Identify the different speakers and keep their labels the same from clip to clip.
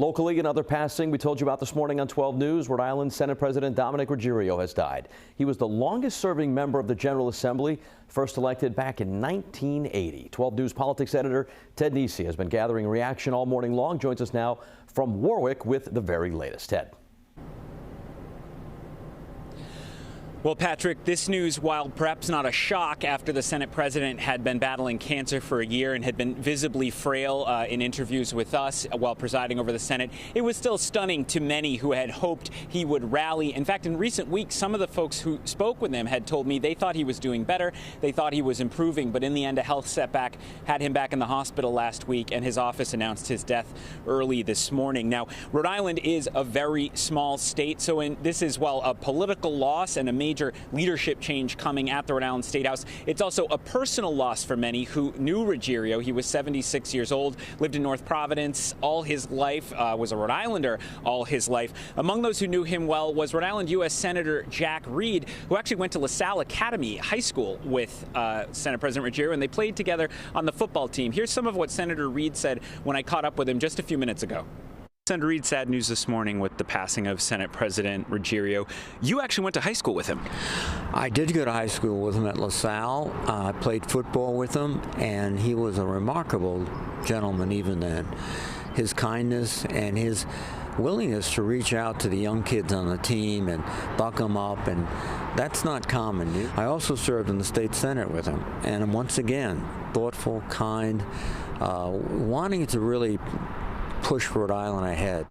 Speaker 1: Locally, another passing we told you about this morning on 12 News. Rhode Island Senate President Dominick Ruggerio has died. He was the longest-serving member of the General Assembly, first elected back in 1980. 12 News politics editor Ted Nesi has been gathering reaction all morning long. Joins us now from Warwick with the very latest. Ted.
Speaker 2: Well, Patrick, this news, while perhaps not a shock after the Senate president had been battling cancer for a year and had been visibly frail in interviews with us while presiding over the Senate, it was still stunning to many who had hoped he would rally. In fact, in recent weeks, some of the folks who spoke with him had told me they thought he was doing better, they thought he was improving, but in the end, a health setback had him back in the hospital last week, and his office announced his death early this morning. Now, Rhode Island is a very small state, so this is, while a political loss and a major leadership change coming at the Rhode Island State House, it's also a personal loss for many who knew Ruggerio. He was 76 years old, lived in North Providence all his life, was a Rhode Islander all his life. Among those who knew him well was Rhode Island U.S. Senator Jack Reed, who actually went to LaSalle Academy High School with Senate President Ruggerio, and they played together on the football team. Here's some of what Senator Reed said when I caught up with him just a few minutes ago. Senator Reed, sad news this morning with the passing of Senate President Ruggerio. You actually went to high school with him.
Speaker 3: I did go to high school with him at LaSalle. I played football with him, and he was a remarkable gentleman even then. His kindness and his willingness to reach out to the young kids on the team and buck them up, and that's not common. I also served in the state senate with him, and once again, thoughtful, kind, wanting to really push Rhode Island ahead.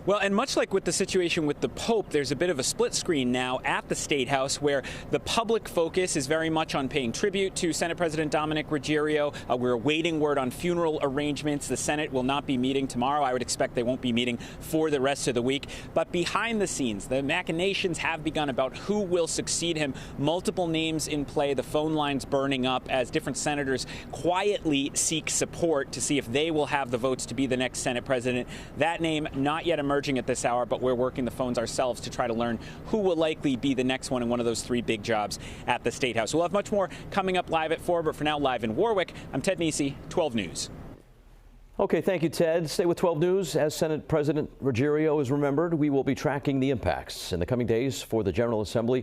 Speaker 2: Well, and much like with the situation with the Pope, there's a bit of a split screen now at the State House where the public focus is very much on paying tribute to Senate President Dominick Ruggerio. We're awaiting word on funeral arrangements. The Senate will not be meeting tomorrow. I would expect they won't be meeting for the rest of the week. But behind the scenes, the machinations have begun about who will succeed him. Multiple names in play, the phone lines burning up as different senators quietly seek support to see if they will have the votes to be the next Senate president. That name not yet emerging at this hour, but we're working the phones ourselves to try to learn who will likely be the next one in one of those three big jobs at the State House. We'll have much more coming up live at 4, but for now, live in Warwick, I'm Ted Nesi, 12 News.
Speaker 1: Okay, thank you, Ted. Stay with 12 News. As Senate President Ruggerio is remembered, we will be tracking the impacts in the coming days for the General Assembly.